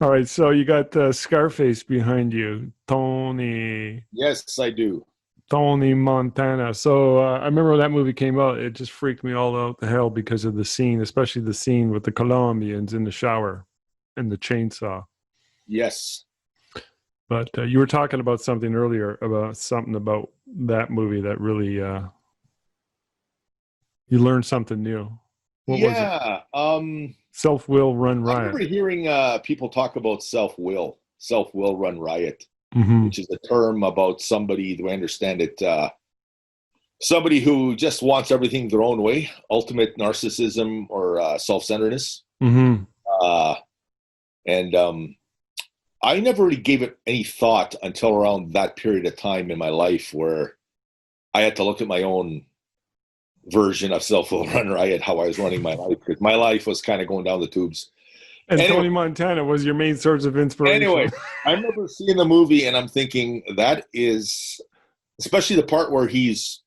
All right, so you got Scarface behind you, Yes, I do. Tony Montana. So I remember when that movie came out, it just freaked me all out the hell because of the scene, especially the scene with the Colombians in the shower and the chainsaw. Yes. But you were talking about something earlier about something about that movie that really you learned something new. What was it? Yeah. Self will run I remember riot. hearing people talk about self will run riot, Hmm. which is a term about somebody, do I understand it, somebody who just wants everything their own way, ultimate narcissism or self-centeredness. Hmm. Uh, and I never really gave it any thought until around that period of time in my life where I had to look at my own version of self will run riot, how I was running my life, because my life was kind of going down the tubes. And Anyway, Tony Montana was your main source of anyway, inspiration. I remember seeing the movie and I'm thinking that is, especially the part where he's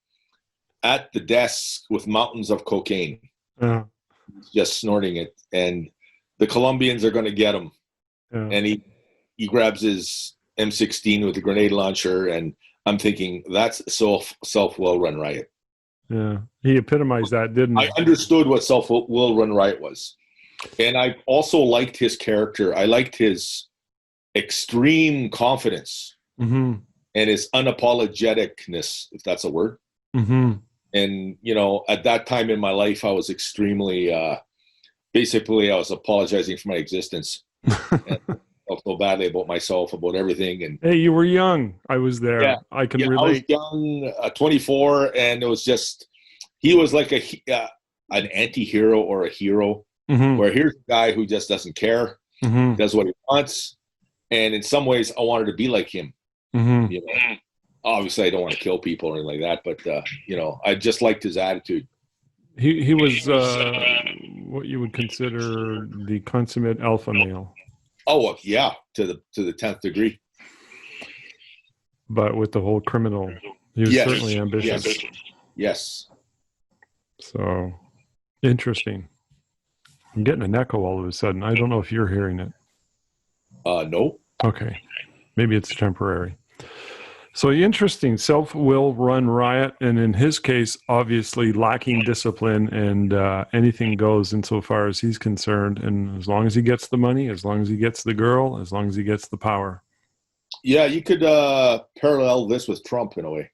at the desk with mountains of cocaine, Yeah, just snorting it, and the Colombians are going to get him, yeah. and he grabs his M16 with the grenade launcher, and I'm thinking that's self will run riot. Yeah, he epitomized that, didn't I he? understood what self will run riot was. And I also liked his character. I liked his extreme confidence Hmm. and his unapologeticness, if that's a word. Hmm. And, at that time in my life, I was extremely, basically, I was apologizing for my existence and felt so badly about myself, about everything. And Hey, you were young. I was yeah, there. I can yeah, I was relate. young, 24, and it was just, he was like an anti hero or a hero, Hmm. where here's a guy who just doesn't care, Hmm. does what he wants. And in some ways, I wanted to be like him. Hmm. You know, obviously, I don't want to kill people or anything like that, but I just liked his attitude. He was what you would consider the consummate alpha male, Oh well, yeah, to the 10th degree. but with the whole criminal, he was Yes, certainly ambitious. yes, yes. So interesting. I'm getting an echo all of a sudden. I don't know if you're hearing it. No. Okay, maybe it's temporary. So interesting. Self will run riot, and in his case, obviously lacking discipline, and anything goes insofar as he's concerned. And as long as he gets the money, as long as he gets the girl, as long as he gets the power, Yeah, you could parallel this with Trump in a way.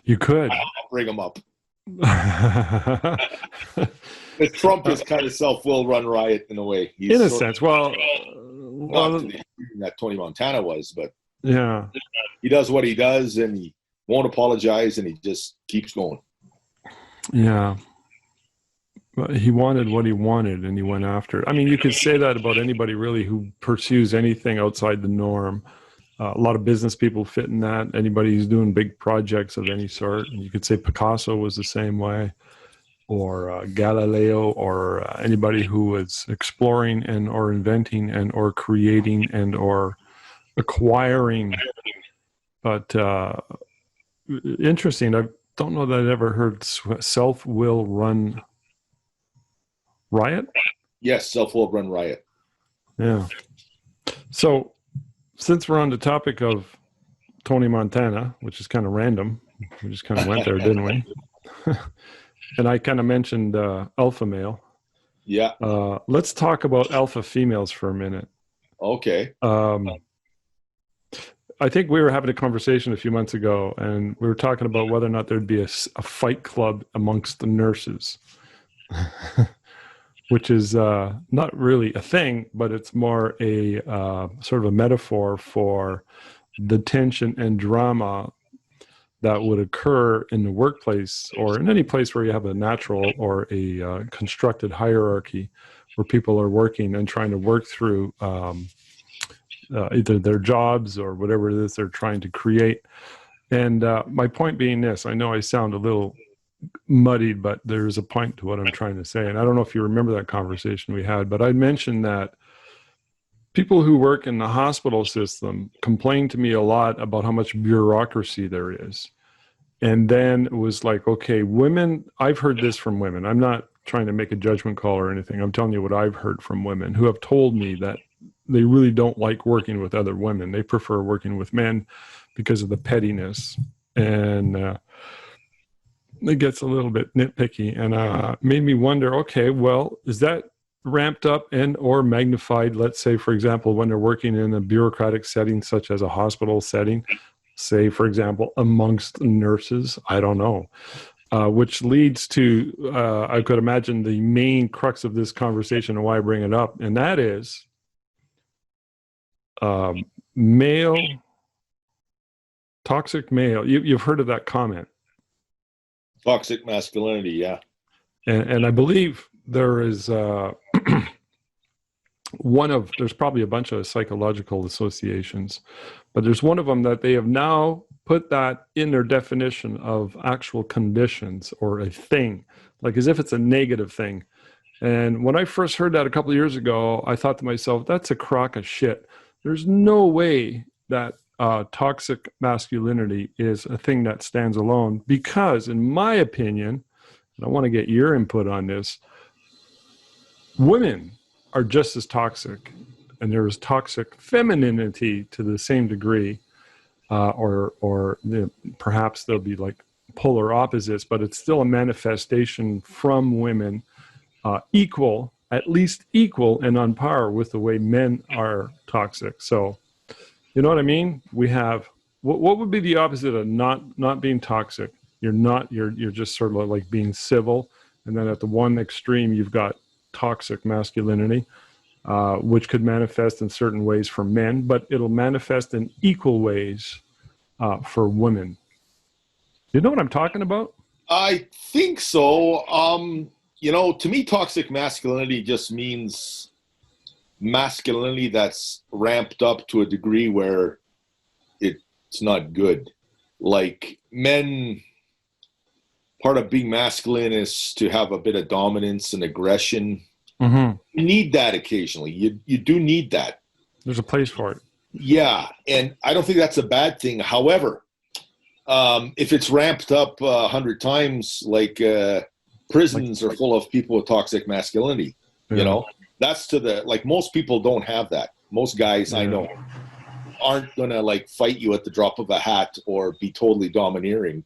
you could. I'll bring him up. uh, Trump is kind of self-will run riot in a way. in He's a sort of sense, well, not to well, the extreme that Tony Montana was, but yeah, he does what he does, and he won't apologize, and he just keeps going. yeah. But he wanted what he wanted, and he went after it. I mean, you could say that about anybody really who pursues anything outside the norm. A lot of business people fit in that. Anybody who's doing big projects of any sort, and you could say Picasso was the same way, or Galileo, or anybody who was exploring and or inventing and or creating and or acquiring. But interesting. I don't know that I ever heard self will run riot. Yes, self-will run riot. Yeah. So since we're on the topic of Tony Montana, which is kind of random, we just kind of went there, didn't we? And I kind of mentioned alpha male. Yeah. Let's talk about alpha females for a minute. Okay. Um, I think we were having a conversation a few months ago, and we were talking about whether or not there'd be a fight club amongst the nurses, which is not really a thing, but it's more a sort of a metaphor for the tension and drama that would occur in the workplace or in any place where you have a natural or a constructed hierarchy where people are working and trying to work through either their jobs or whatever it is they're trying to create. And my point being this, I know I sound a little muddied, but there's a point to what I'm trying to say. And I don't know if you remember that conversation we had, but I mentioned that people who work in the hospital system complain to me a lot about how much bureaucracy there is. And then it was like, okay, women, I've heard this from women. I'm not trying to make a judgment call or anything. I'm telling you what I've heard from women who have told me that they really don't like working with other women. They prefer working with men because of the pettiness, and it gets a little bit nitpicky, and made me wonder, okay, well, is that ramped up and or magnified, let's say, for example, when they're working in a bureaucratic setting such as a hospital setting, say, for example, amongst nurses? I don't know. Which leads to, I could imagine, the main crux of this conversation and why I bring it up, and that is male, toxic male. You've heard of that comment. Toxic masculinity, yeah. And I believe there is there's probably a bunch of psychological associations, but there's one of them that they have now put that in their definition of actual conditions or a thing, like as if it's a negative thing. And when I first heard that a couple of years ago, I thought to myself, that's a crock of shit. There's no way that toxic masculinity is a thing that stands alone, because in my opinion, and I want to get your input on this, women are just as toxic, and there is toxic femininity to the same degree, or perhaps they'll be like polar opposites, but it's still a manifestation from women, equal, at least equal and on par with the way men are toxic. So, you know what I mean? We have, what would be the opposite of not being toxic? You're just sort of like being civil. And then at the one extreme, you've got toxic masculinity, which could manifest in certain ways for men, but it'll manifest in equal ways for women. You know what I'm talking about? I think so. To me, toxic masculinity just means masculinity that's ramped up to a degree where it's not good. Like men, part of being masculine is to have a bit of dominance and aggression. Mm-hmm. You need that occasionally. You do need that. There's a place for it. Yeah, and I don't think that's a bad thing. However, if it's ramped up 100 times, like prisons are full of people with toxic masculinity, that's most people don't have that. Most guys I know aren't gonna like fight you at the drop of a hat or be totally domineering.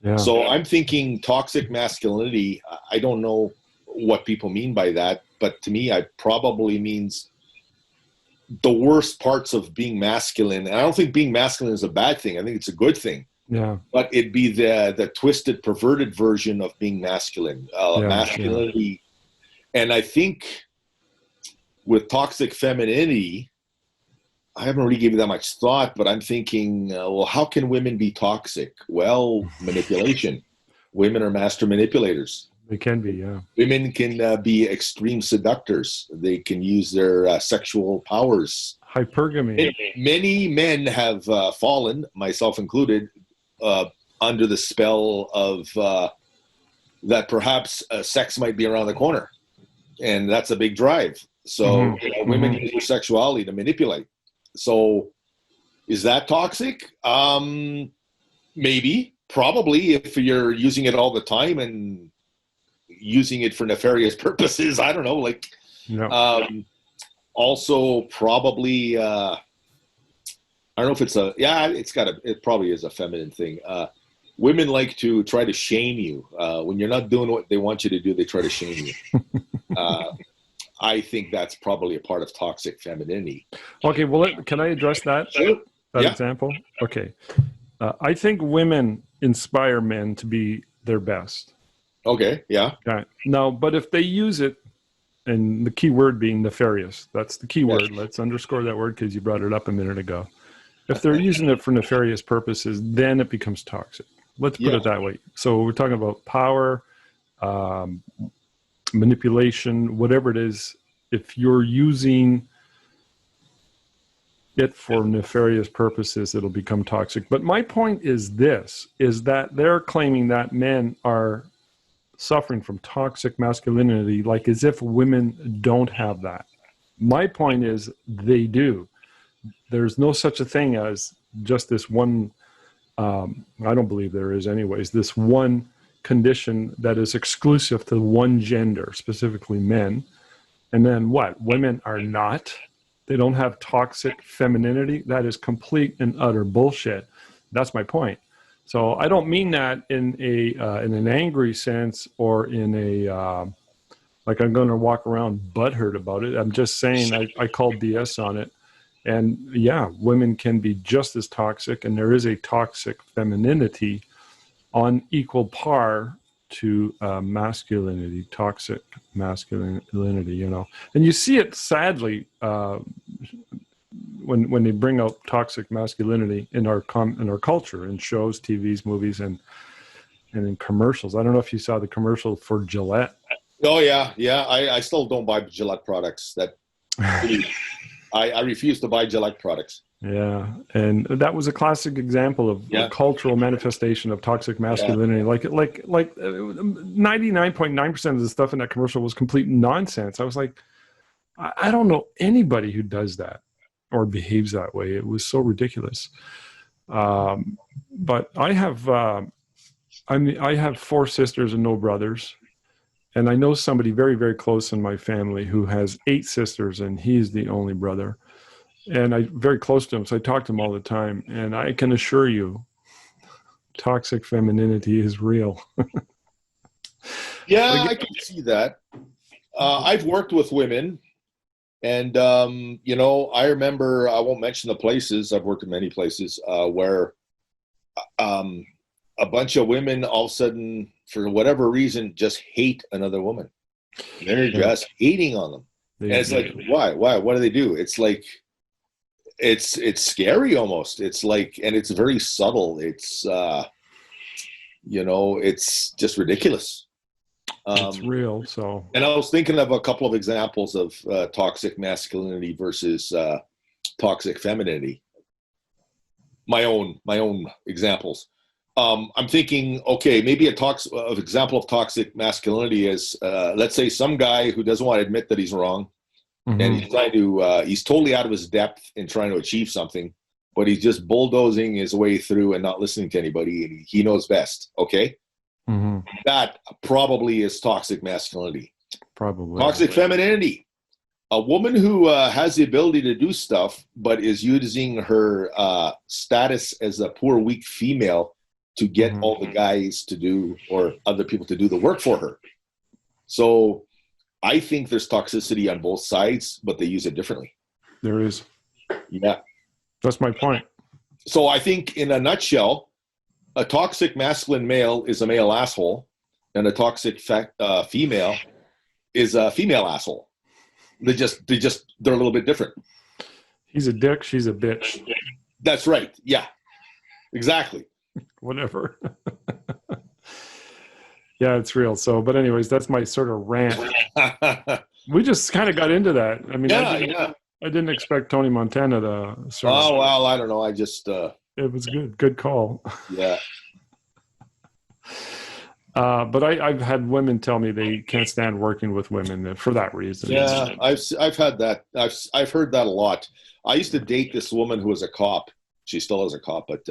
Yeah. So I'm thinking toxic masculinity. I don't know what people mean by that, but to me, it probably means the worst parts of being masculine. And I don't think being masculine is a bad thing. I think it's a good thing. Yeah. But it'd be the twisted, perverted version of being masculine. Masculinity. Yeah. And I think with toxic femininity, I haven't really given that much thought, but I'm thinking, how can women be toxic? Well, manipulation. Women are master manipulators. They can be, yeah. Women can be extreme seductors. They can use their sexual powers. Hypergamy. Many men have fallen, myself included, under the spell of that perhaps sex might be around the corner. And that's a big drive. So women use their sexuality to manipulate. So is that toxic? Maybe, probably, if you're using it all the time and using it for nefarious purposes. I don't know. Also, probably, I don't know if it's it probably is a feminine thing. Women like to try to shame you. When you're not doing what they want you to do, they try to shame you. I think that's probably a part of toxic femininity. Okay, well, can I address that? Sure. That example? Okay. I think women inspire men to be their best. Okay, yeah. Okay. Now, but if they use it, and the key word being nefarious, that's the key word. Let's underscore that word because you brought it up a minute ago. If they're using it for nefarious purposes, then it becomes toxic. Let's put it that way. So we're talking about power, manipulation, whatever it is. If you're using it for nefarious purposes, it'll become toxic. But my point is that they're claiming that men are suffering from toxic masculinity, like as if women don't have that. My point is they do. There's no such a thing as just this one, I don't believe there is anyways, this one condition that is exclusive to one gender, specifically men. And then what? Women are not. They don't have toxic femininity. That is complete and utter bullshit. That's my point. So I don't mean that in an angry sense or in a like I'm going to walk around butthurt about it. I'm just saying I call BS on it. And yeah, women can be just as toxic, and there is a toxic femininity on equal par to masculinity, toxic masculinity, you know. And you see it sadly when they bring out toxic masculinity in our culture, in shows, TVs, movies, and in commercials. I don't know if you saw the commercial for Gillette. Oh yeah. I still don't buy Gillette products. That I refuse to buy Gillette products. Yeah, and that was a classic example of a cultural manifestation of toxic masculinity. Yeah. Like 99.9% of the stuff in that commercial was complete nonsense. I was like, I don't know anybody who does that or behaves that way. It was so ridiculous. But I have, I have 4 sisters and no brothers, and I know somebody very, very close in my family who has 8 sisters, and he's the only brother. And I'm very close to him, so I talk to him all the time. And I can assure you, toxic femininity is real. Yeah, I can see that. I've worked with women, and you know, I remember, I won't mention the places, I've worked in many places where a bunch of women all of a sudden, for whatever reason, just hate another woman. They're just hating on them. And it's like, why? What do they do? It's like, it's scary almost. It's like, and it's very subtle. It's you know, it's just ridiculous. It's real. So, and I was thinking of a couple of examples of toxic masculinity versus toxic femininity. My own examples. I'm thinking, okay, maybe example of toxic masculinity is, let's say, some guy who doesn't want to admit that he's wrong. Mm-hmm. And he's trying to, he's totally out of his depth in trying to achieve something, but he's just bulldozing his way through and not listening to anybody, and he knows best. Okay. Mm-hmm. That probably is toxic masculinity. Probably. Toxic femininity. A woman who has the ability to do stuff, but is using her status as a poor, weak female to get mm-hmm. all the guys to do, or other people to do the work for her. So I think there's toxicity on both sides, but they use it differently. There is. Yeah. That's my point. So I think, in a nutshell, a toxic masculine male is a male asshole, and a toxic female is a female asshole. They're a little bit different. He's a dick, she's a bitch. That's right. Yeah. Exactly. Whatever. Yeah, it's real. So, but anyways, that's my sort of rant. We just kind of got into that. I mean, I didn't expect Tony Montana to sort of. Oh, well, I don't know. I just. It was good. Good call. Yeah. But I've had women tell me they can't stand working with women for that reason. Yeah, I've had that. I've heard that a lot. I used to date this woman who was a cop. She still is a cop, but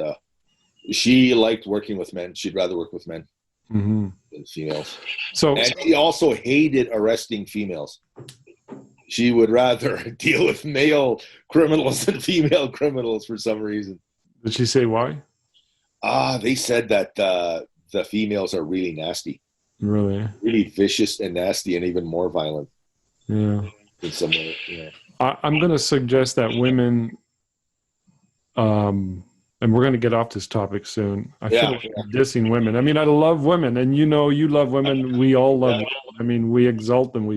she liked working with men. She'd rather work with men. Mm-hmm. Than females. And she also hated arresting females. She would rather deal with male criminals than female criminals for some reason. Did she say why? They said that the females are really nasty. Really? Really vicious and nasty, and even more violent. Yeah. In some way, yeah. I'm going to suggest that women, and we're going to get off this topic soon. I feel like dissing women. I mean, I love women, and you know you love women. We all love women. I mean, we exalt them.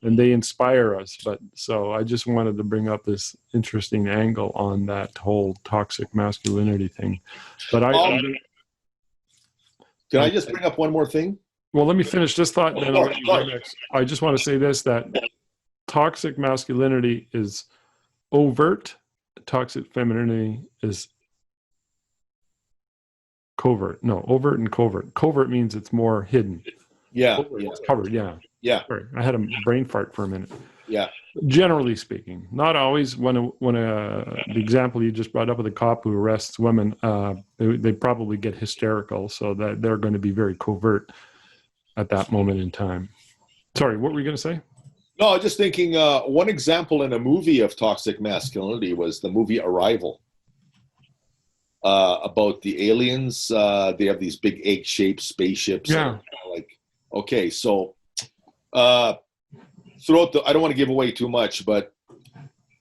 And they inspire us. But so I just wanted to bring up this interesting angle on that whole toxic masculinity thing. But can I just bring up one more thing? Well, let me finish this thought. Then I'll let you go next. I just want to say this, that toxic masculinity is overt. Toxic femininity is covert. No, overt and covert. Covert means it's more hidden. Yeah. It's covered, yeah. Yeah. Sorry, I had a brain fart for a minute. Yeah. Generally speaking, not always. When the example you just brought up with a cop who arrests women, they probably get hysterical, so that they're going to be very covert at that moment in time. Sorry, what were you going to say? No, I was just thinking one example in a movie of toxic masculinity was the movie Arrival. About the aliens. They have these big egg-shaped spaceships. Yeah. Like, okay, so throughout I don't want to give away too much, but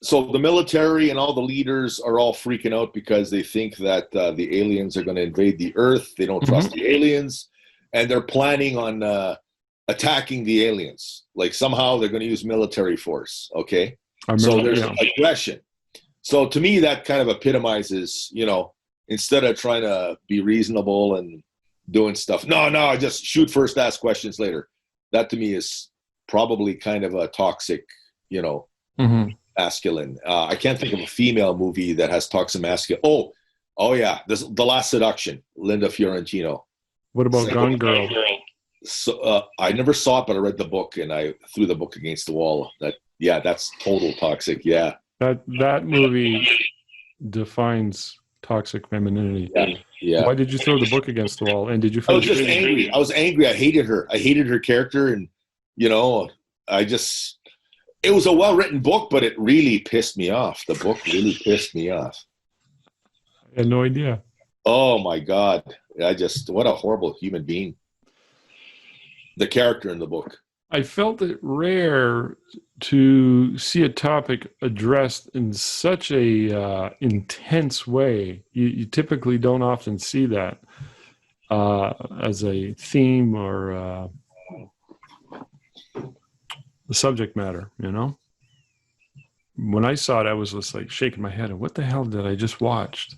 so the military and all the leaders are all freaking out because they think that the aliens are going to invade the Earth. They don't trust the aliens, and they're planning on attacking the aliens. Like somehow they're going to use military force. Okay, so there's aggression. So to me, that kind of epitomizes, instead of trying to be reasonable and doing stuff, no, just shoot first, ask questions later. That to me is probably kind of a toxic, masculine. I can't think of a female movie that has toxic masculine. Oh yeah, The Last Seduction, Linda Fiorentino. What about Gone Girl? So I never saw it, but I read the book and I threw the book against the wall. That's total toxic. Yeah. That movie defines toxic femininity. Yeah. Why did you throw the book against the wall? And did you? I was just angry. I was angry. I hated her. I hated her character, and it was a well-written book, but it really pissed me off. The book really pissed me off. I had no idea. Oh my God! What a horrible human being. The character in the book. I felt it rare to see a topic addressed in such a intense way. You typically don't often see that as a theme or the subject matter, When I saw it, I was just like shaking my head. What the hell did I just watch?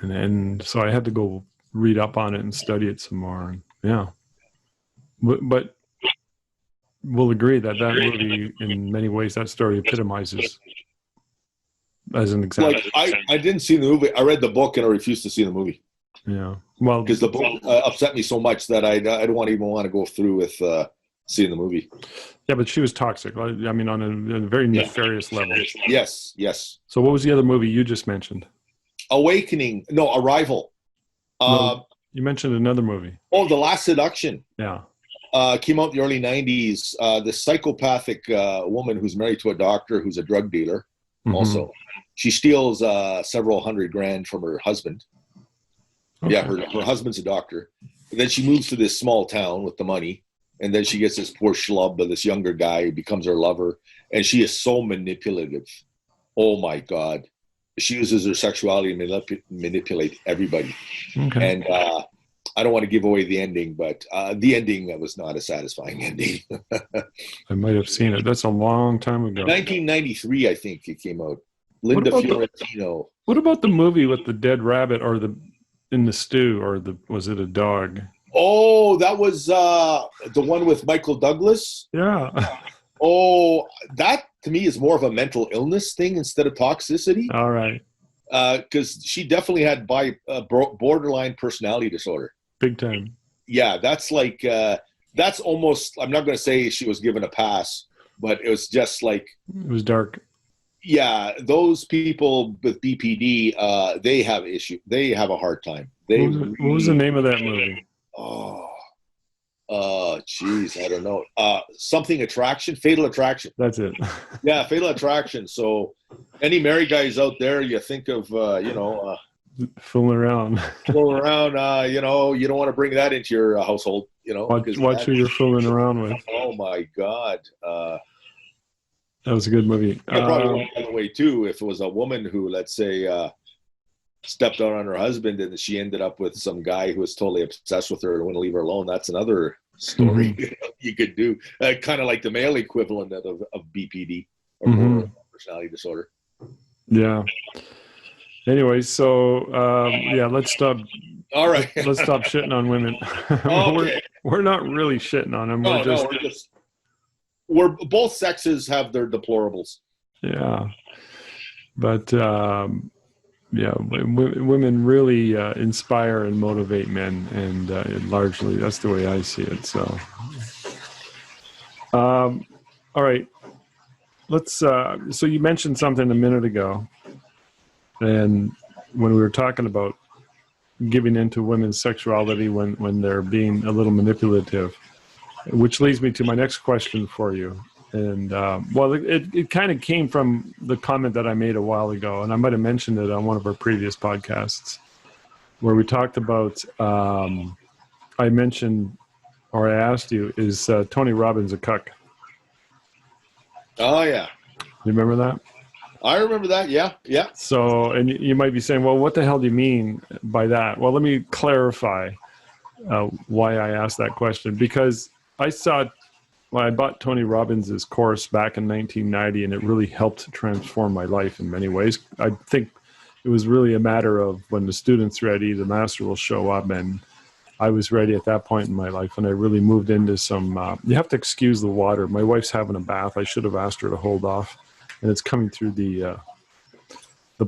And so I had to go read up on it and study it some more. And yeah. But we'll agree that movie, in many ways, that story epitomizes as an example. Like I didn't see the movie. I read the book and I refused to see the movie. Yeah, well, because the book upset me so much that I don't even want to go through with seeing the movie. Yeah, but she was toxic. I mean, on a very nefarious level. Yes. So what was the other movie you just mentioned? Awakening. No, Arrival. No, you mentioned another movie. Oh, The Last Seduction. Yeah. Came out in the early 90s. The psychopathic woman who's married to a doctor who's a drug dealer also. She steals several $100,000 from her husband. Okay. Yeah, her husband's a doctor. And then she moves to this small town with the money. And then she gets this poor schlub, this younger guy who becomes her lover. And she is so manipulative. Oh, my God. She uses her sexuality to manipulate everybody. Okay. And I don't want to give away the ending, but the ending was not a satisfying ending. I might have seen it. That's a long time ago. 1993, I think it came out. Linda Fiorentino. What about the movie with the dead rabbit or in the stew, or was it a dog? Oh, that was the one with Michael Douglas. Yeah. Oh, that to me is more of a mental illness thing instead of toxicity. All right. Because she definitely had borderline personality disorder. Big time. Yeah, that's like that's almost. I'm not going to say she was given a pass, but it was just like it was dark. Yeah, those people with BPD, they have issue. They have a hard time. What was the name of that movie? Geez, I don't know. Something Attraction, Fatal Attraction. That's it. Yeah, Fatal Attraction. So, any married guys out there, you think of, fooling around. Fooling around. You don't want to bring that into your household. Watch who you're fooling around with. Oh my God. That was a good movie. I probably went the other way too. If it was a woman who, let's say, stepped out on her husband and she ended up with some guy who was totally obsessed with her and wouldn't leave her alone, that's another story you could do. Kind of like the male equivalent of BPD or personality disorder. Yeah. Anyway, so let's stop. All right, let's stop shitting on women. Okay. We're not really shitting on them. We're both sexes have their deplorables. Yeah, but women really inspire and motivate men, and largely that's the way I see it. So, all right, let's. So you mentioned something a minute ago, and when we were talking about giving into women's sexuality when they're being a little manipulative, which leads me to my next question for you. And well, it kind of came from the comment that I made a while ago, and I might have mentioned it on one of our previous podcasts, where we talked about. I mentioned, or I asked you, is Tony Robbins a cuck? Oh yeah, You remember that? I remember that. Yeah, yeah. So, and you might be saying, well, what the hell do you mean by that? Well, let me clarify why I asked that question. Because I saw, well, I bought Tony Robbins' course back in 1990, and it really helped transform my life in many ways. I think it was really a matter of when the student's ready, the master will show up, and I was ready at that point in my life, and I really moved into some, you have to excuse the water. My wife's having a bath. I should have asked her to hold off, and it's coming through the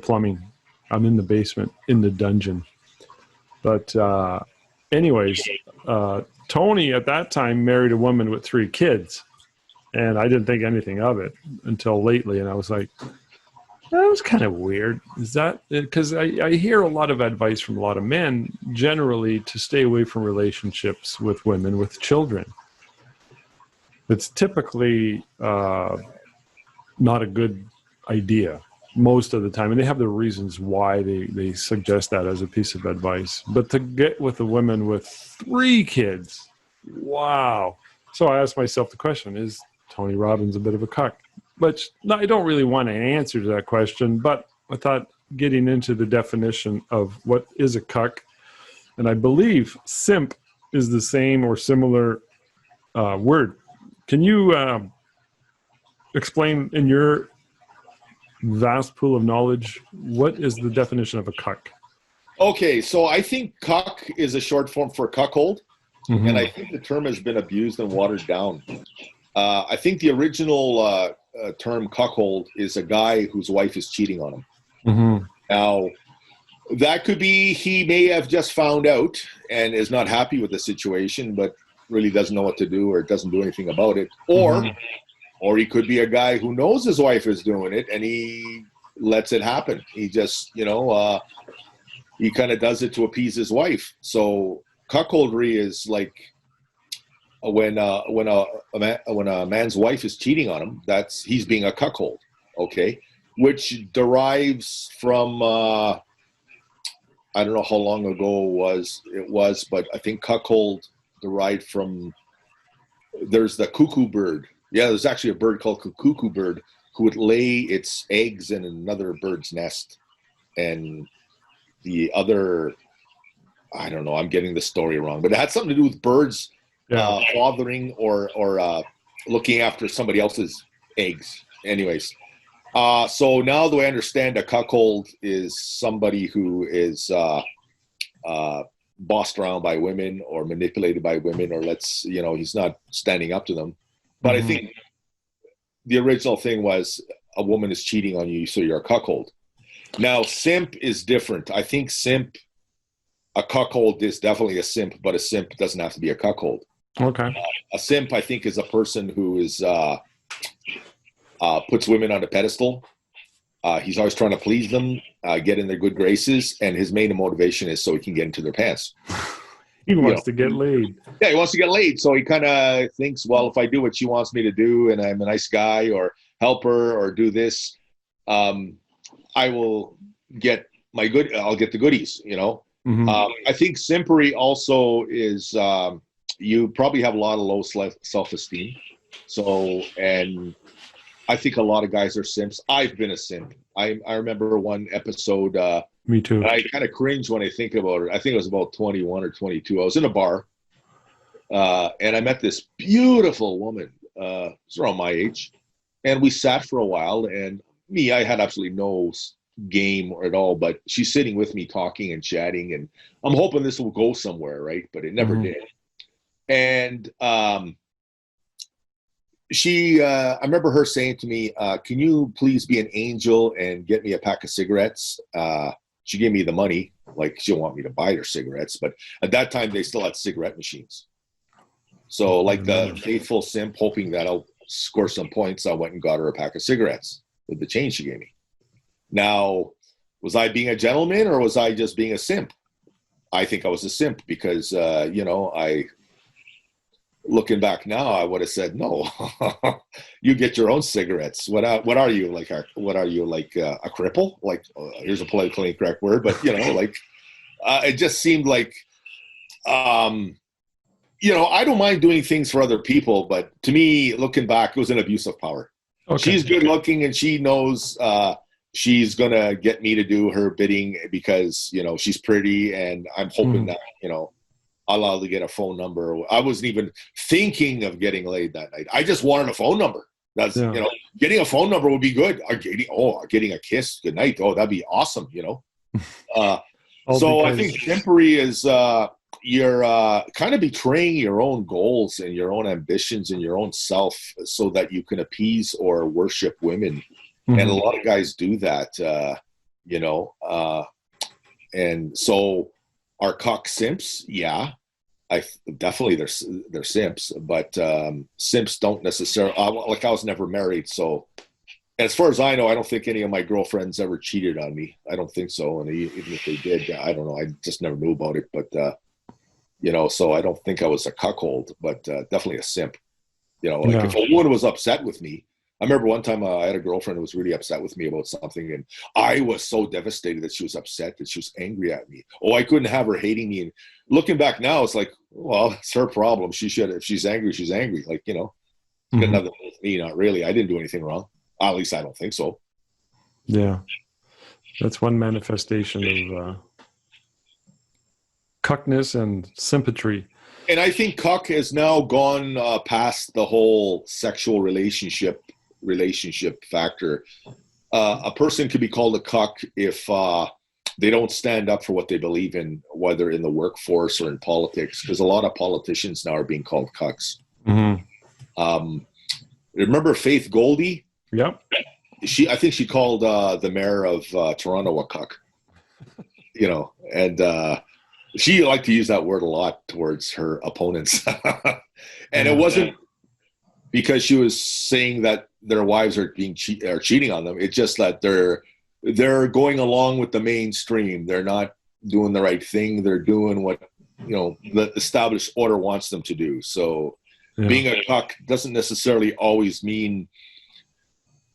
plumbing. I'm in the basement, in the dungeon. But anyways, Tony at that time married a woman with 3 kids, and I didn't think anything of it until lately, and I was like, that was kind of weird. Is that because I hear a lot of advice from a lot of men generally to stay away from relationships with women with children. It's typically not a good idea most of the time, and they have their reasons why they suggest that as a piece of advice. But to get with a woman with 3 kids, wow. So I asked myself the question, is Tony Robbins a bit of a cuck? Which I don't really want an answer to that question, but I thought getting into the definition of what is a cuck, and I believe simp is the same or similar word. Can you explain in your vast pool of knowledge, what is the definition of a cuck? Okay, so I think cuck is a short form for cuckold, and I think the term has been abused and watered down. I think the original term cuckold is a guy whose wife is cheating on him. Now, that could be he may have just found out and is not happy with the situation, but really doesn't know what to do or doesn't do anything about it. Or he could be a guy who knows his wife is doing it and he lets it happen. He just, he kind of does it to appease his wife. So cuckoldry is like when a man's wife is cheating on him, he's being a cuckold, okay? Which derives from I don't know how long ago it was, but I think cuckold derived from, there's the cuckoo bird. Yeah, there's actually a bird called the cuckoo bird who would lay its eggs in another bird's nest, and the other, I don't know, I'm getting the story wrong, but it had something to do with birds fathering or looking after somebody else's eggs. Anyways, so now the way I understand a cuckold is somebody who is bossed around by women or manipulated by women, or he's not standing up to them. But I think the original thing was a woman is cheating on you, so you're a cuckold. Now, simp is different. I think a cuckold is definitely a simp, but a simp doesn't have to be a cuckold. Okay. A simp, I think, is a person who is puts women on a pedestal. He's always trying to please them, get in their good graces, and his main motivation is so he can get into their pants. He wants to get laid. Yeah, he wants to get laid. So he kind of thinks, well, if I do what she wants me to do and I'm a nice guy or help her or do this, I will get I'll get the goodies, I think simpery also is, you probably have a lot of low self-esteem. So, and I think a lot of guys are simps. I've been a simp. I remember one episode, me too. I kind of cringe when I think about it. I think it was about 21 or 22. I was in a bar, and I met this beautiful woman. She's around my age, and we sat for a while. And I had absolutely no game at all. But she's sitting with me, talking and chatting, and I'm hoping this will go somewhere, right? But it never did. And I remember her saying to me, "Can you please be an angel and get me a pack of cigarettes?" She gave me the money, like she didn't want me to buy her cigarettes, but at that time they still had cigarette machines. So like the faithful simp, hoping that I'll score some points, I went and got her a pack of cigarettes with the change she gave me. Now, was I being a gentleman or was I just being a simp? I think I was a simp because, looking back now, I would have said, no, you get your own cigarettes. What are you like? What are you like a cripple? Like, here's a politically incorrect word, but like, it just seemed like, I don't mind doing things for other people, but to me, looking back, it was an abuse of power. Okay. She's good looking and she knows, she's going to get me to do her bidding because, she's pretty, and I'm hoping that, I'll allow to get a phone number. I wasn't even thinking of getting laid that night. I just wanted a phone number. That's, getting a phone number would be good. Getting a kiss, good night. Oh, that'd be awesome, So I think simpery is, you're kind of betraying your own goals and your own ambitions and your own self so that you can appease or worship women. Mm-hmm. And a lot of guys do that, and so are Cuck simps? Yeah, definitely they're simps, but simps don't necessarily. Like, I was never married, so as far as I know, I don't think any of my girlfriends ever cheated on me. I don't think so, and even if they did, I don't know. I just never knew about it, but so I don't think I was a cuckold, but definitely a simp. If a woman was upset with me. I remember one time I had a girlfriend who was really upset with me about something, and I was so devastated that she was upset, that she was angry at me. Oh, I couldn't have her hating me. And looking back now, it's like, well, it's her problem. She should, if she's angry, she's angry. Like, got nothing to do with me, not really. I didn't do anything wrong. At least I don't think so. Yeah. That's one manifestation of cuckness and sympatry. And I think cuck has now gone past the whole sexual relationship factor. A person could be called a cuck if they don't stand up for what they believe in, whether in the workforce or in politics, because a lot of politicians now are being called cucks. Mm-hmm. Remember Faith Goldie? Yep. I think she called the mayor of Toronto a cuck. And she liked to use that word a lot towards her opponents. And it wasn't because she was saying that their wives are cheating on them. It's just that they're going along with the mainstream. They're not doing the right thing. They're doing what the established order wants them to do. So being a cuck doesn't necessarily always mean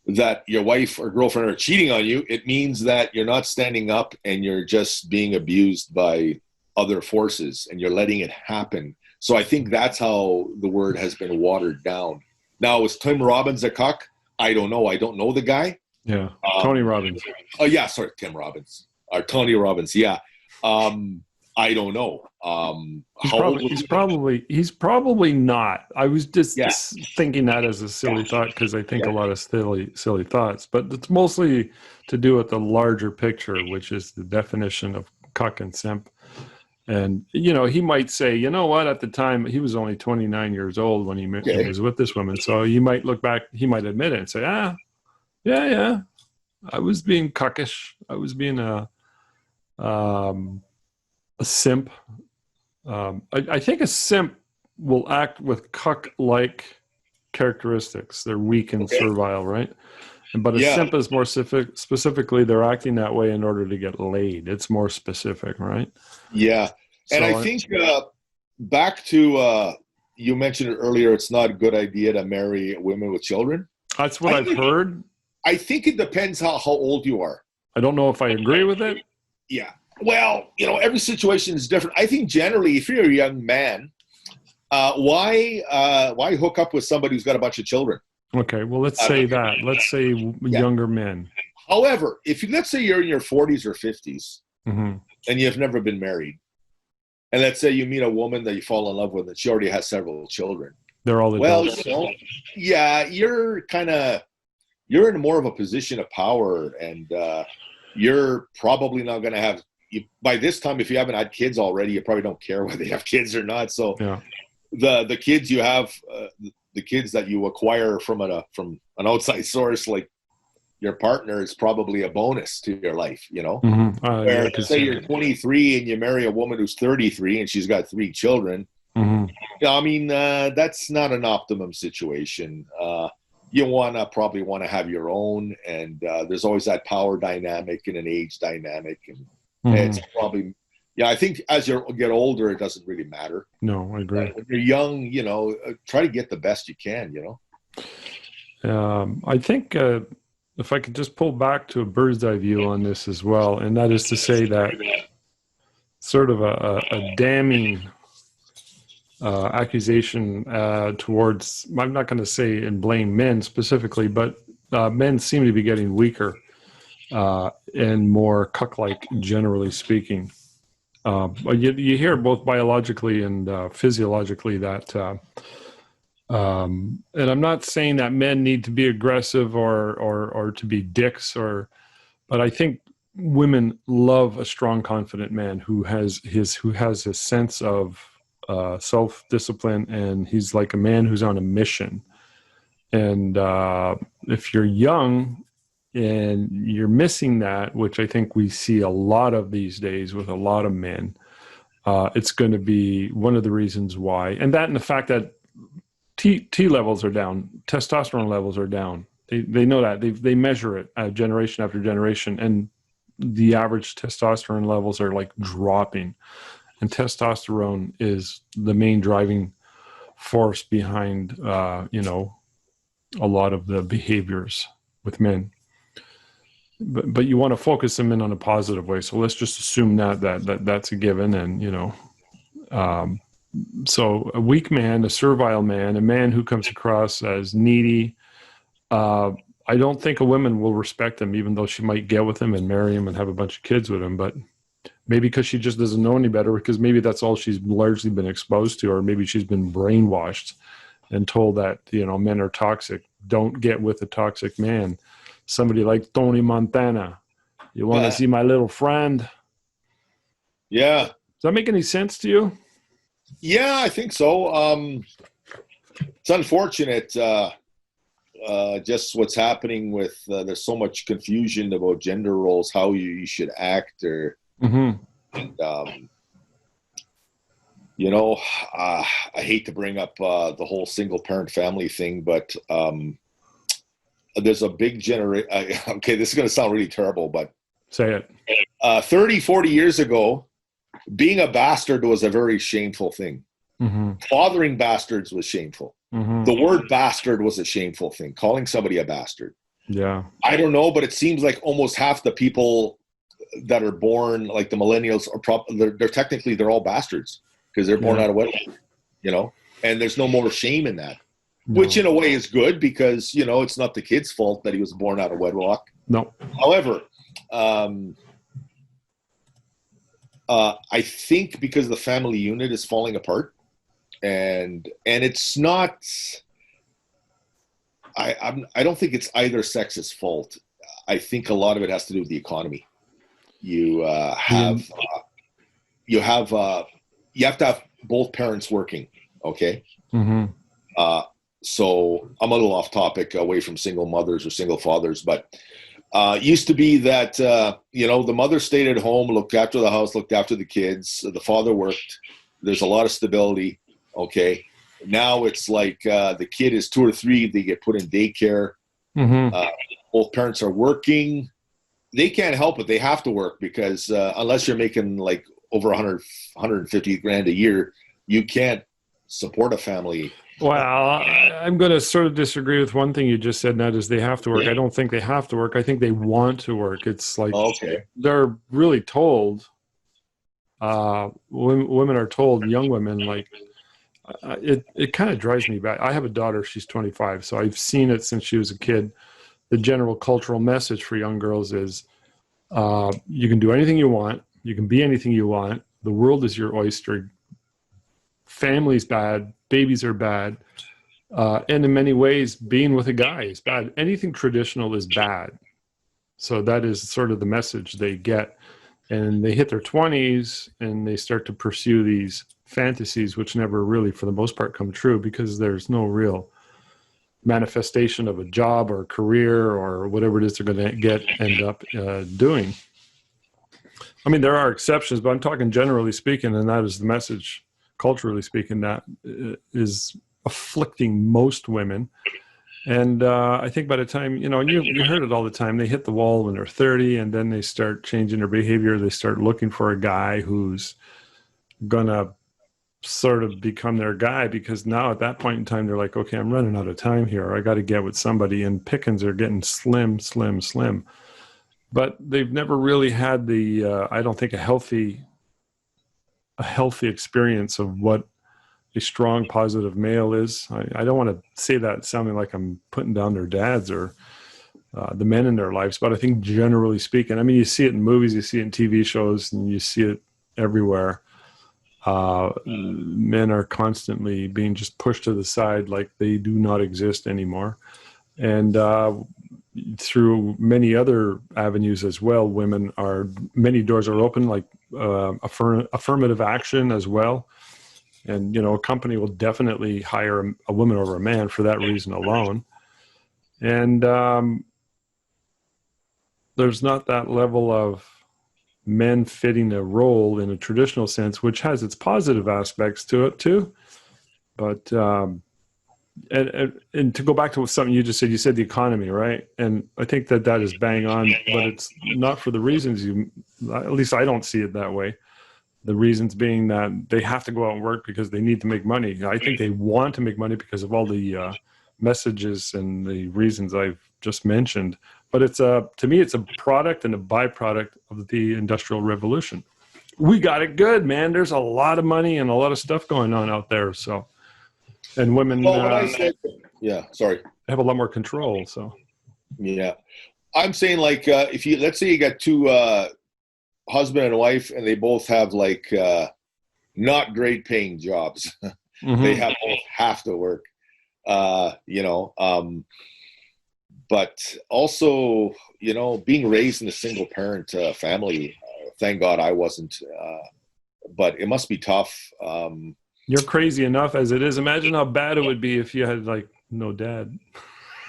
that your wife or girlfriend are cheating on you. It means that you're not standing up and you're just being abused by other forces and you're letting it happen. So I think that's how the word has been watered down. Now, was Tim Robbins a cuck? I don't know. I don't know the guy. Yeah. Tony Robbins. Oh yeah. Sorry. Tim Robbins or Tony Robbins. Yeah. I don't know. He's probably not. I was just thinking that as a silly thought, because I think a lot of silly thoughts, but it's mostly to do with the larger picture, which is the definition of cuck and simp. And, he might say, at the time he was only 29 years old when he was with this woman. So you might look back, he might admit it and say, yeah, I was being cuckish. I was being a simp. I think a simp will act with cuck-like characteristics. They're weak and servile, right? But a simp is more specifically, they're acting that way in order to get laid. It's more specific, right? Yeah. And I think back to, you mentioned it earlier, it's not a good idea to marry women with children. That's what I've heard. I think it depends how old you are. I don't know if I agree with it. Yeah. Well, every situation is different. I think generally, if you're a young man, why hook up with somebody who's got a bunch of children? Okay, well, let's say that. Let's say younger men. However, let's say you're in your 40s or 50s and you've never been married, and let's say you meet a woman that you fall in love with and she already has several children. They're all adults. You're in more of a position of power, and you're probably not going to have. By this time, if you haven't had kids already, you probably don't care whether they have kids or not. So the kids you have. The kids that you acquire from an outside source, like your partner, is probably a bonus to your life, say you're 23 and you marry a woman who's 33 and she's got 3 children. That's not an optimum situation. You probably want to have your own, and there's always that power dynamic and an age dynamic, and it's probably Yeah, I think as you get older, it doesn't really matter. No, I agree. When you're young, try to get the best you can. I think if I could just pull back to a bird's eye view on this as well, and that is to say that sort of a damning accusation towards, I'm not going to say and blame men specifically, but men seem to be getting weaker and more cuck-like, generally speaking. You hear both biologically and physiologically that, and I'm not saying that men need to be aggressive or to be dicks, but I think women love a strong, confident man who has his sense of self-discipline, and he's like a man who's on a mission. And if you're young and you're missing that, which I think we see a lot of these days with a lot of men, it's going to be one of the reasons why. And that, and the fact that T levels are down, testosterone levels are down. They know that. They measure it generation after generation, and the average testosterone levels are like dropping. And testosterone is the main driving force behind, a lot of the behaviors with men. But you want to focus them in on a positive way. So let's just assume that's a given. And, so a weak man, a servile man, a man who comes across as needy, I don't think a woman will respect him, even though she might get with him and marry him and have a bunch of kids with him. But maybe because she just doesn't know any better, because maybe that's all she's largely been exposed to, or maybe she's been brainwashed and told that, men are toxic. Don't get with a toxic man. Somebody like Tony Montana. You want to see my little friend? Yeah. Does that make any sense to you? Yeah, I think so. It's unfortunate, just what's happening with, there's so much confusion about gender roles, how you should act, or, and, I hate to bring up the whole single parent family thing, but there's a big generation. Okay, this is going to sound really terrible, but say it. 30, 40 years ago, being a bastard was a very shameful thing. Fathering bastards was shameful. The word bastard was a shameful thing. Calling somebody a bastard. Yeah. I don't know, but it seems like almost half the people that are born, like the millennials, they're all bastards because they're born out of wedlock, and there's no more shame in that. No. Which in a way is good because, it's not the kid's fault that he was born out of wedlock. No. However, I think because the family unit is falling apart, and it's not, I don't think it's either sex's fault. I think a lot of it has to do with the economy. You have to have both parents working. Okay. So I'm a little off topic, away from single mothers or single fathers, but it used to be that, the mother stayed at home, looked after the house, looked after the kids. The father worked. There's a lot of stability. Okay. Now it's like the kid is 2 or 3. They get put in daycare. Both parents are working. They can't help it. They have to work because unless you're making like over 100, 150 grand a year, you can't support a family. Well, I'm going to sort of disagree with one thing you just said, and that is they have to work. I don't think they have to work. I think they want to work. It's like they're really told, women are told, young women, like, it kind of drives me back. I have a daughter. She's 25, so I've seen it since she was a kid. The general cultural message for young girls is you can do anything you want. You can be anything you want. The world is your oyster. Family's bad. Babies are bad. And in many ways, being with a guy is bad. Anything traditional is bad. So that is sort of the message they get. And they hit their 20s and they start to pursue these fantasies, which never really, for the most part, come true because there's no real manifestation of a job or a career or whatever it is they're going to end up doing. I mean, there are exceptions, but I'm talking generally speaking, and that is the message. Culturally speaking, that is afflicting most women. And I think by the time, and you heard it all the time, they hit the wall when they're 30, and then they start changing their behavior. They start looking for a guy who's going to sort of become their guy, because now at that point in time, they're like, okay, I'm running out of time here. I got to get with somebody, and pickings are getting slim, slim, slim. But they've never really had I don't think, a healthy experience of what a strong, positive male is. I don't want to say that sounding like I'm putting down their dads or the men in their lives, but I think generally speaking, I mean, you see it in movies, you see it in TV shows, and you see it everywhere. Men are constantly being just pushed to the side like they do not exist anymore. And through many other avenues as well, many doors are open, like affirmative action as well. And, a company will definitely hire a woman over a man for that reason alone. And there's not that level of men fitting a role in a traditional sense, which has its positive aspects to it too. But, and to go back to something you just said, you said the economy, right? And I think that is bang on, but it's not for the reasons at least I don't see it that way. The reasons being that they have to go out and work because they need to make money. I think they want to make money because of all the messages and the reasons I've just mentioned. But to me, it's a product and a byproduct of the Industrial Revolution. We got it good, man. There's a lot of money and a lot of stuff going on out there. So, and women sorry, have a lot more control. So, yeah, I'm saying, like, if let's say you got two husband and wife, and they both have like not great paying jobs. mm-hmm. They both have to work, but also, being raised in a single parent family, thank God I wasn't, but it must be tough. You're crazy enough as it is. Imagine how bad it would be if you had like no dad.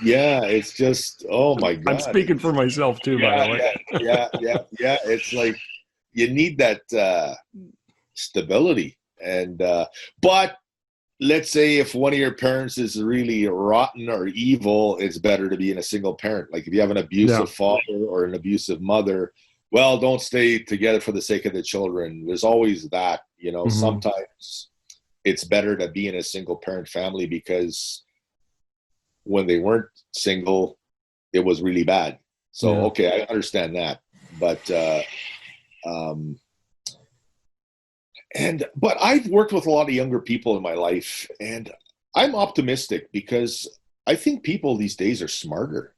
Yeah, it's just, oh my God. I'm speaking for myself too, by the way. Yeah. It's like you need that stability. And but let's say if one of your parents is really rotten or evil, it's better to be in a single parent. Like if you have an abusive father or an abusive mother, well, don't stay together for the sake of the children. There's always that, Mm-hmm. Sometimes it's better to be in a single parent family, because when they weren't single, it was really bad. So, okay, I understand that. But, but I've worked with a lot of younger people in my life, and I'm optimistic because I think people these days are smarter.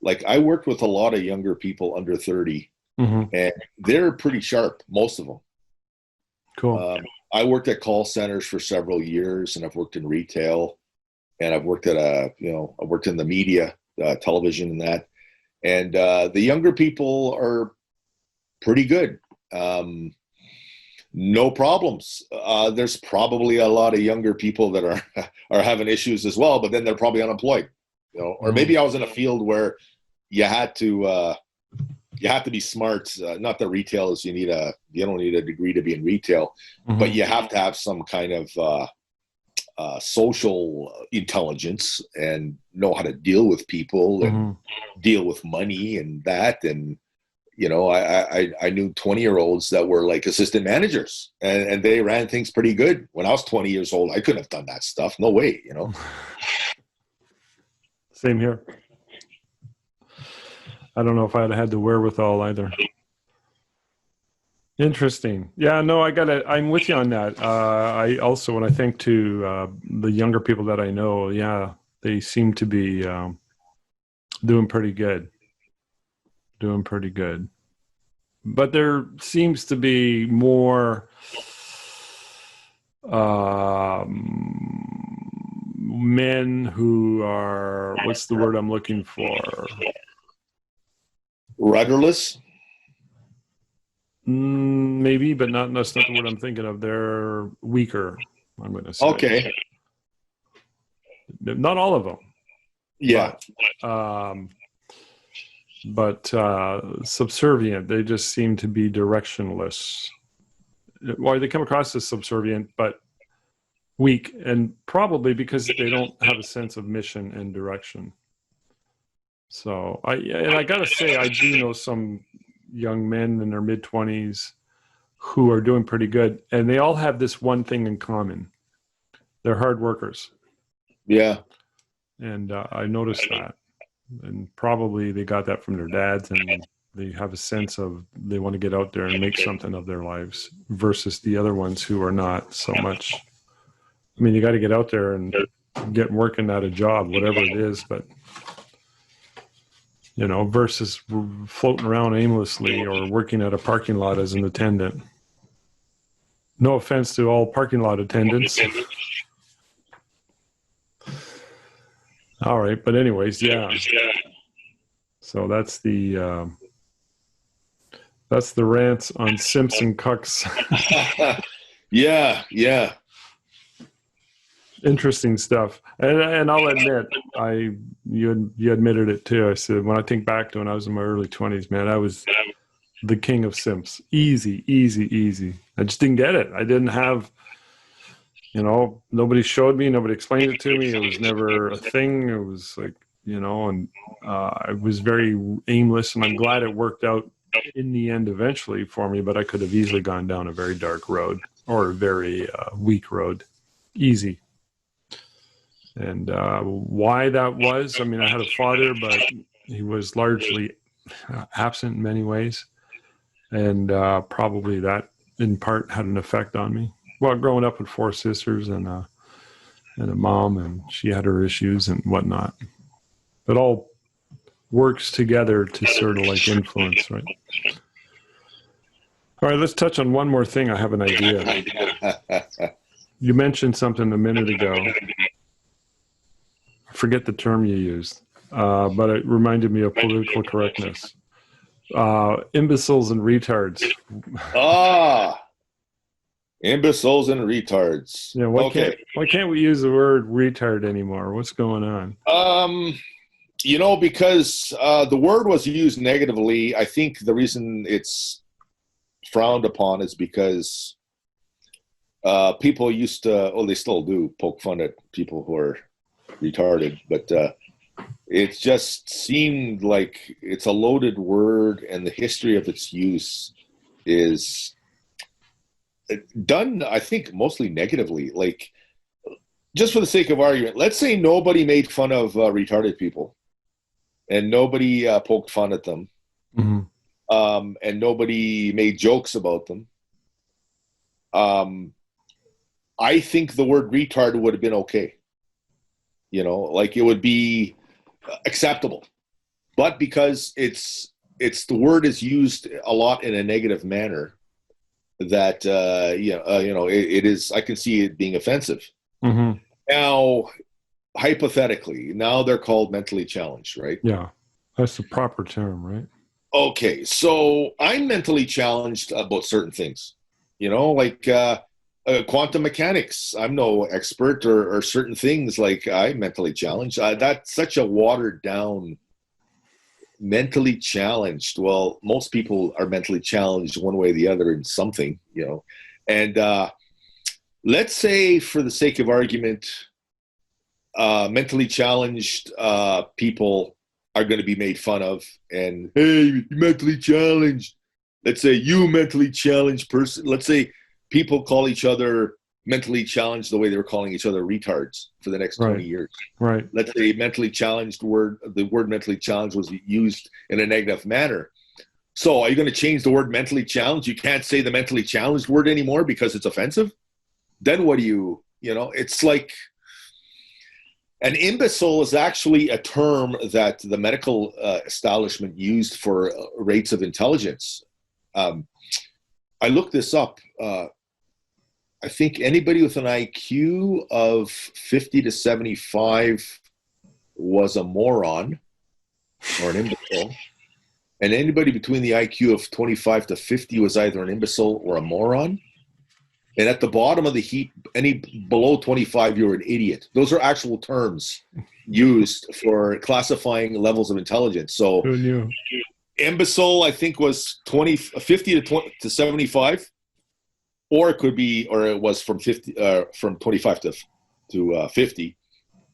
Like I worked with a lot of younger people under 30, mm-hmm. and they're pretty sharp, most of them. Cool. I worked at call centers for several years, and I've worked in retail. And I've worked at I worked in the media, television and that. And the younger people are pretty good. No problems. There's probably a lot of younger people that are having issues as well, but then they're probably unemployed, or maybe I was in a field where you had to be smart. Not that retail is, you don't need a degree to be in retail, mm-hmm. but you have to have some kind of, social intelligence and know how to deal with people and mm-hmm. deal with money and that. And, I knew 20-year-olds that were like assistant managers, and they ran things pretty good. When I was 20 years old, I couldn't have done that stuff. No way, Same here. I don't know if I'd had the wherewithal either. Interesting. Yeah, no, I'm with you on that. I also, when I think to the younger people that I know, they seem to be doing pretty good. But there seems to be more men who are, what's the word I'm looking for? Rudderless? Maybe, but that's not the word I'm thinking of. They're weaker, I'm going to say. Okay. Not all of them. Yeah. But subservient. They just seem to be directionless. Well, they come across as subservient, but weak, and probably because they don't have a sense of mission and direction. So I gotta say, I do know some young men in their mid-20s who are doing pretty good, and they all have this one thing in common: they're hard workers. Yeah. And I noticed that, and probably they got that from their dads, and they have a sense of they want to get out there and make something of their lives, versus the other ones who are not so much. I mean, you got to get out there and get working at a job, whatever it is, but versus floating around aimlessly or working at a parking lot as an attendant. No offense to all parking lot attendants. All right, but anyways, yeah. So that's the rants on Simps and Cucks. Yeah. Interesting stuff. And I'll admit, you admitted it too. I said, when I think back to when I was in my early 20s, man, I was the king of simps. Easy. I just didn't get it. I didn't have, nobody showed me, nobody explained it to me. It was never a thing. It was like, and I was very aimless, and I'm glad it worked out in the end eventually for me, but I could have easily gone down a very dark road or a very weak road. Easy. And why that was, I mean, I had a father, but he was largely absent in many ways. And probably that in part had an effect on me. Well, growing up with 4 sisters and a mom, and she had her issues and whatnot. It all works together to sort of like influence, right? All right, let's touch on one more thing. I have an idea. You mentioned something a minute ago. I forget the term you used, but it reminded me of political correctness. Imbeciles and retards. Imbeciles and retards. Yeah, why can't we use the word retard anymore? What's going on? Because the word was used negatively. I think the reason it's frowned upon is because people used to, they still do, poke fun at people who are retarded, but it just seemed like it's a loaded word, and the history of its use is done, I think, mostly negatively. Like, just for the sake of argument, let's say nobody made fun of retarded people, and nobody poked fun at them, and nobody made jokes about them. I think the word retard would have been okay. Like, it would be acceptable. But because it's the word is used a lot in a negative manner, that it is, I can see it being offensive. Now, hypothetically, now they're called mentally challenged, right? Yeah, that's the proper term, right? Okay, so I'm mentally challenged about certain things, like quantum mechanics. I'm no expert, or certain things, like I'm mentally challenged. That's such a watered down. Mentally challenged. Well, most people are mentally challenged one way or the other in something, and let's say, for the sake of argument, mentally challenged people are going to be made fun of, and, hey, you're mentally challenged. Let's say, you mentally challenged person. Let's say people call each other mentally challenged the way they were calling each other retards for the next 20 years. Right. Let's say the word mentally challenged was used in a negative manner. So are you going to change the word mentally challenged? You can't say the mentally challenged word anymore because it's offensive? Then what do you, it's like, an imbecile is actually a term that the medical establishment used for rates of intelligence. I looked this up. I think anybody with an IQ of 50 to 75 was a moron or an imbecile. And anybody between the IQ of 25 to 50 was either an imbecile or a moron. And at the bottom of the heap, any below 25, you're an idiot. Those are actual terms used for classifying levels of intelligence. So Who knew? Imbecile, I think, was 50 to 75. or it could be, or it was from 25 to 50.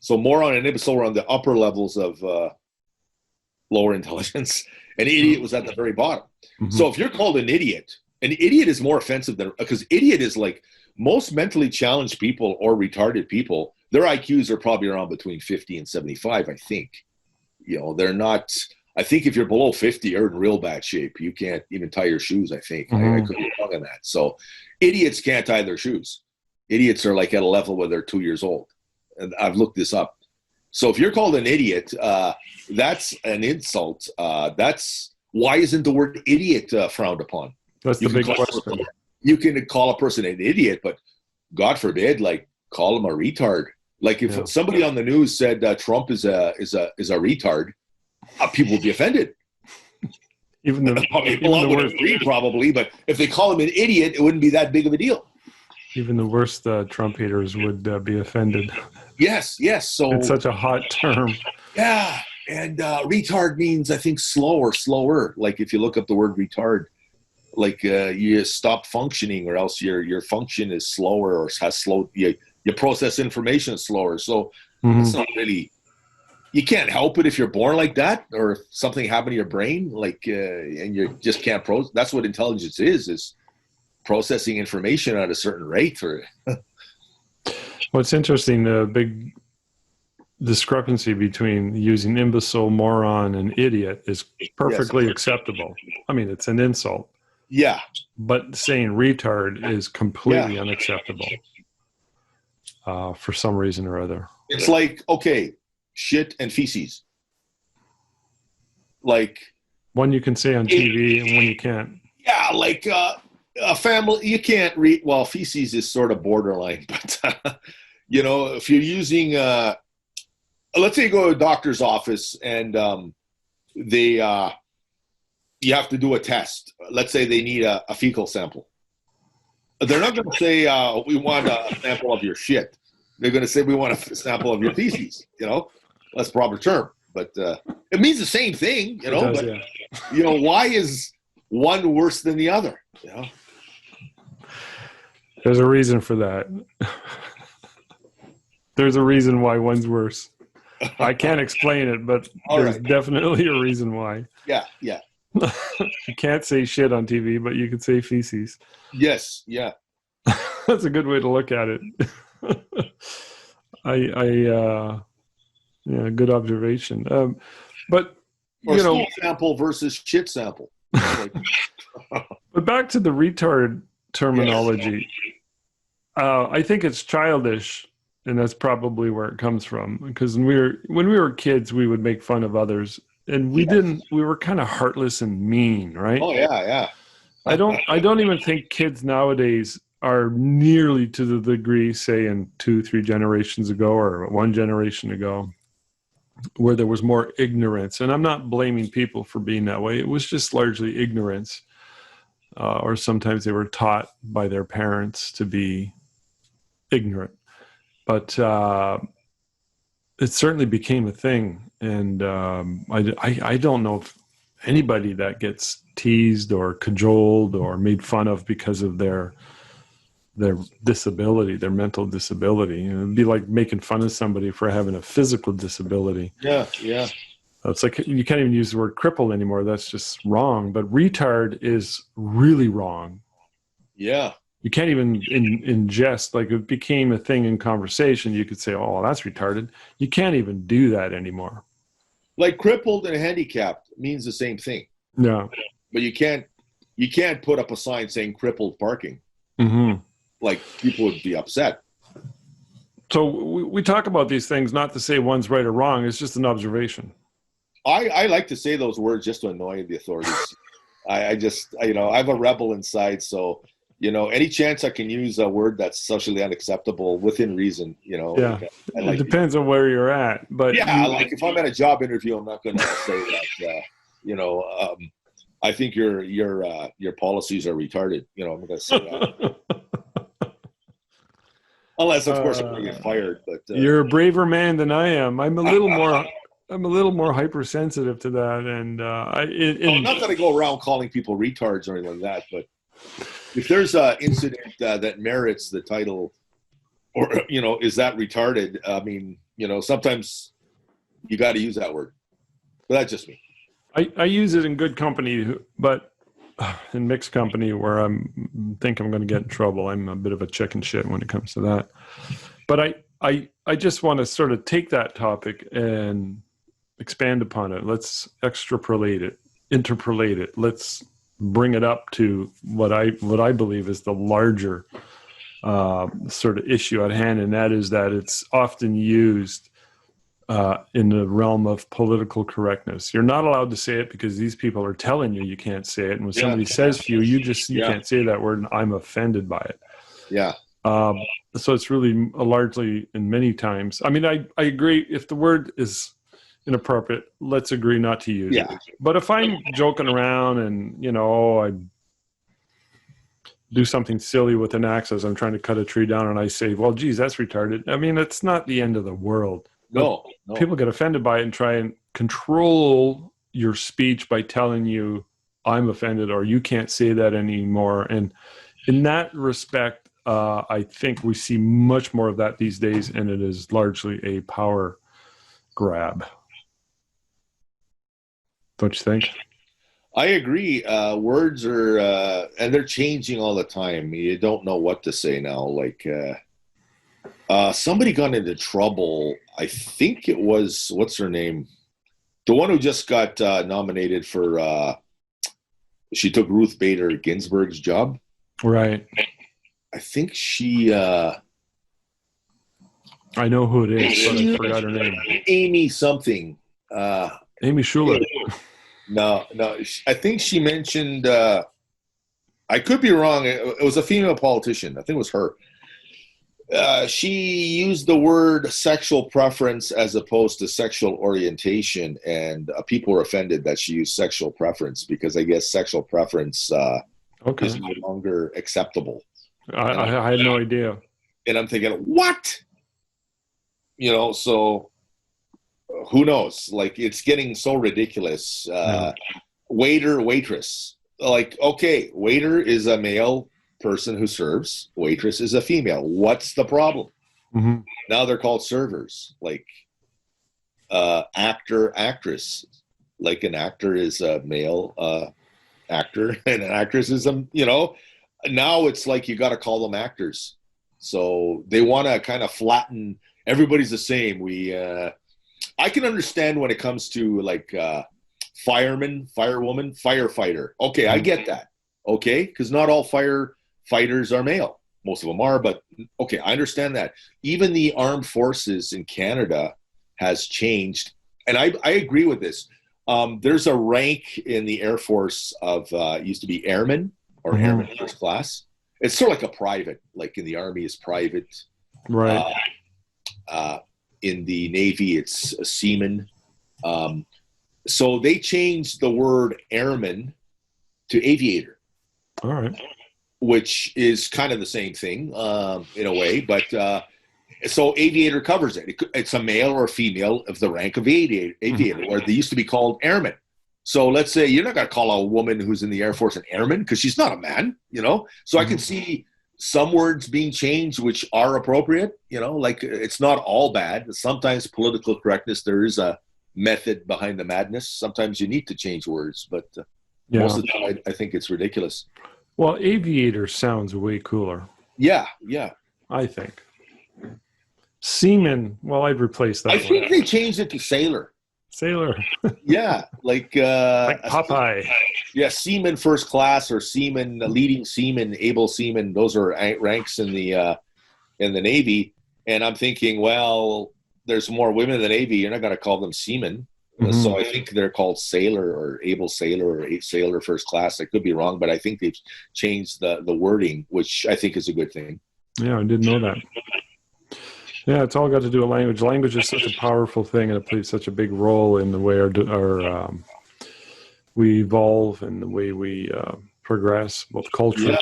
So moron and imbecile were on the upper levels of lower intelligence, and idiot was at the very bottom. Mm-hmm. So if you're called an idiot is more offensive than, because idiot is like, most mentally challenged people or retarded people, their IQs are probably around between 50 and 75, I think. You know, they're not, I think if you're below 50, you're in real bad shape. You can't even tie your shoes, I think. I could be wrong on that. So idiots can't tie their shoes. Idiots are like at a level where they're 2 years old. And I've looked this up. So if you're called an idiot, that's an insult. That's, why isn't the word idiot frowned upon? That's the big question. You can call a person an idiot, but God forbid, like, call him a retard. Like if somebody on the news said Trump is a retard, people would be offended. Even the would agree, probably, but if they call him an idiot, it wouldn't be that big of a deal. Even the worst Trump haters would be offended. Yes. So it's such a hot term. Yeah, and retard means, I think, slower. Like if you look up the word retard, like you stop functioning, or else your function is slower, or has slowed. You process information slower. So it's not really. You can't help it if you're born like that, or if something happened to your brain, like and you just can't process. That's what intelligence is processing information at a certain rate. Or what's interesting, the big discrepancy between using imbecile, moron, and idiot is perfectly acceptable. I mean, it's an insult. Yeah. But saying retard is completely unacceptable for some reason or other. It's like, okay, shit and feces. Like one you can say on TV and one you can't. Yeah, like a family, you can't read. Well, feces is sort of borderline, but you know, if you're using, let's say you go to a doctor's office and you have to do a test. Let's say they need a fecal sample. They're not going to say, we want a sample of your shit. They're going to say, we want a sample of your feces. You know, that's the proper term. But it means the same thing, you know. You know, why is one worse than the other? You know? There's a reason for that. There's a reason why one's worse. I can't explain it, but there's definitely a reason why. Yeah. You can't say shit on TV, but you can say feces. Yes, yeah. That's a good way to look at it. Good observation. But or you know, sample versus shit sample. But back to the retard terminology. I think it's childish, and that's probably where it comes from. Because when we were kids, we would make fun of others. And we were kind of heartless and mean, right? Oh yeah. I don't even think kids nowadays are nearly to the degree, say, in 2-3 generations ago or one generation ago, where there was more ignorance. And I'm not blaming people for being that way. It was just largely ignorance. Or sometimes they were taught by their parents to be ignorant. But it certainly became a thing. And I don't know if anybody that gets teased or cajoled or made fun of because of their disability, their mental disability. You know, it'd be like making fun of somebody for having a physical disability. Yeah. It's like you can't even use the word crippled anymore. That's just wrong. But retard is really wrong. Yeah. You can't even in jest, like it became a thing in conversation. You could say, oh, that's retarded. You can't even do that anymore. Like crippled and handicapped means the same thing. Yeah. But you can't put up a sign saying crippled parking. Mm-hmm. Like people would be upset. So we talk about these things not to say one's right or wrong. It's just an observation. I like to say those words just to annoy the authorities. I just, you know, I have a rebel inside. So, you know, any chance I can use a word that's socially unacceptable within reason, you know. Yeah. It depends on where you're at. But yeah, like if I'm at a job interview, I'm not going to say that, you know, I think your policies are retarded. You know, I'm going to say that. Unless, of course, I'm going to get fired. But you're a braver man than I am. I'm a little more hypersensitive to that, and not that I go around calling people retards or anything like that, but if there's an incident that merits the title, or is that retarded? I mean, sometimes you got to use that word. But that's just me. I use it in good company, but in mixed company where think I'm going to get in trouble. I'm a bit of a chicken shit when it comes to that. But I just want to sort of take that topic and expand upon it. Let's extrapolate it, interpolate it. Let's bring it up to what I believe is the larger sort of issue at hand, and that is that it's often used in the realm of political correctness. You're not allowed to say it because these people are telling you can't say it. And when somebody says to you, you can't say that word, and I'm offended by it. Yeah. So it's really largely, in many times, I mean, I agree. If the word is inappropriate, let's agree not to use it. But if I'm joking around and, I do something silly with an axe as I'm trying to cut a tree down and I say, well, geez, that's retarded. I mean, it's not the end of the world. No. People get offended by it and try and control your speech by telling you I'm offended or you can't say that anymore. And in that respect, I think we see much more of that these days, and it is largely a power grab. Don't you think? I agree. Words are, and they're changing all the time. You don't know what to say now. Like, somebody got into trouble. I think it was, what's her name? The one who just got nominated for, she took Ruth Bader Ginsburg's job. Right. I think she... I know who it is, but I forgot her name. Amy something. Amy Schumer. No. I think she mentioned... I could be wrong. It was a female politician. I think it was her. She used the word sexual preference as opposed to sexual orientation, and people were offended that she used sexual preference because I guess sexual preference is no longer acceptable. I had no idea. And I'm thinking, what? So who knows? Like, it's getting so ridiculous. Waiter, waitress. Like, okay, waiter is a male person who serves. Waitress is a female. What's the problem? Mm-hmm. Now they're called servers. Like, actor, actress. Like, an actor is a male actor, and an actress is now it's like you got to call them actors. So they want to kind of flatten. Everybody's the same. I can understand when it comes to like fireman, firewoman, firefighter. Okay, I get that. Okay, because not all firefighters are male. Most of them are, but okay, I understand that. Even the armed forces in Canada has changed, and I agree with this. There's a rank in the Air Force of used to be airman or airman first class. It's sort of like a private, like in the Army is private. Right. In the Navy, it's a seaman. So they changed the word airman to aviator. All right. Which is kind of the same thing in a way, but so aviator covers it. It's a male or a female of the rank of aviator, or they used to be called airman. So let's say you're not going to call a woman who's in the Air Force an airman because she's not a man, So I can see some words being changed which are appropriate, like it's not all bad. Sometimes political correctness, there is a method behind the madness. Sometimes you need to change words, but most of the time I think it's ridiculous. Well, aviator sounds way cooler. Yeah. I think. Seaman, well, I'd replace that. I think they changed it to sailor. Sailor. Yeah, like Popeye. Yeah, seaman first class or seaman, leading seaman, able seaman. Those are ranks in the Navy. And I'm thinking, well, there's more women in the Navy. You're not going to call them seamen. Mm-hmm. So I think they're called sailor or able sailor or sailor first class. I could be wrong, but I think they've changed the wording, which I think is a good thing. Yeah, I didn't know that. Yeah, it's all got to do with language. Language is such a powerful thing, and it plays such a big role in the way we evolve and the way we progress, both culturally,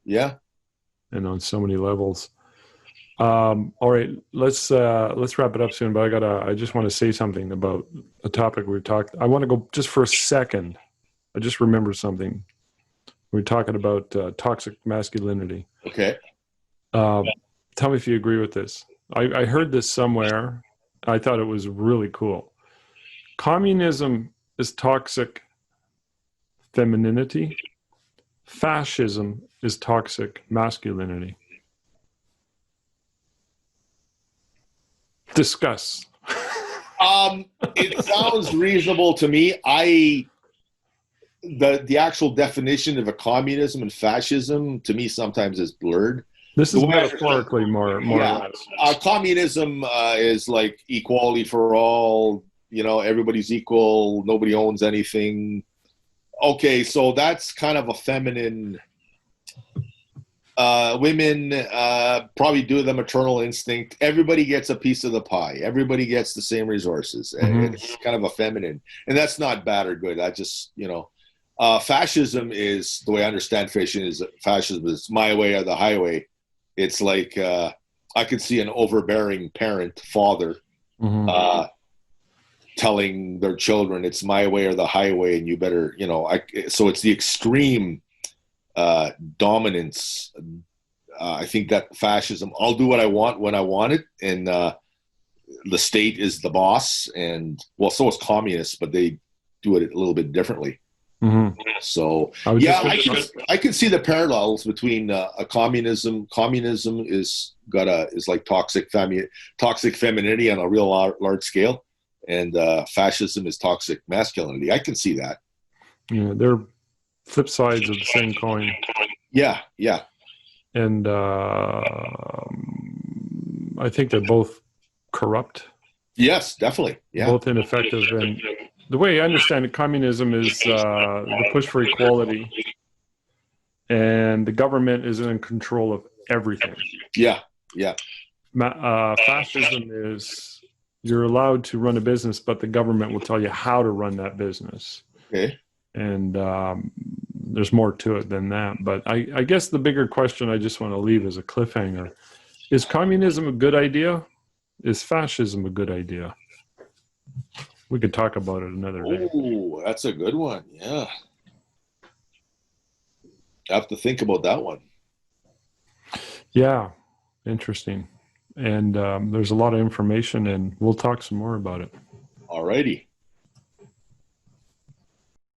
and on so many levels. All right, let's wrap it up soon. But I just want to say something about a topic we talked. I want to go just for a second. I just remembered something. We're talking about toxic masculinity. Okay. Tell me if you agree with this. I heard this somewhere. I thought it was really cool. Communism is toxic femininity. Fascism is toxic masculinity. Discuss. It sounds reasonable to me. The actual definition of a communism and fascism to me sometimes is blurred. This is metaphorically more or less. Communism is like equality for all. You know, everybody's equal. Nobody owns anything. Okay, so that's kind of a feminine. Women probably do the maternal instinct. Everybody gets a piece of the pie. Everybody gets the same resources. And it's kind of a feminine. And that's not bad or good. I just, fascism is, the way I understand fascism is my way or the highway. It's like I could see an overbearing parent, father, telling their children, it's my way or the highway, and you better, so it's the extreme dominance. I think that fascism, I'll do what I want when I want it, and the state is the boss, and well, so is communists, but they do it a little bit differently. So I can see the parallels between a communism. Communism is like toxic femininity on a real large scale, and fascism is toxic masculinity. I can see that. Yeah, they're flip sides of the same coin. Yeah. And I think they're both corrupt. Yes, definitely. Yeah. Both ineffective. And the way I understand it, communism is the push for equality, and the government is in control of everything. Yeah. Fascism is you're allowed to run a business, but the government will tell you how to run that business. Okay. And there's more to it than that. But I guess the bigger question I just want to leave as a cliffhanger, is communism a good idea? Is fascism a good idea? We could talk about it another day. Oh, that's a good one. Yeah. I have to think about that one. Yeah, interesting. And there's a lot of information, and we'll talk some more about it. All righty.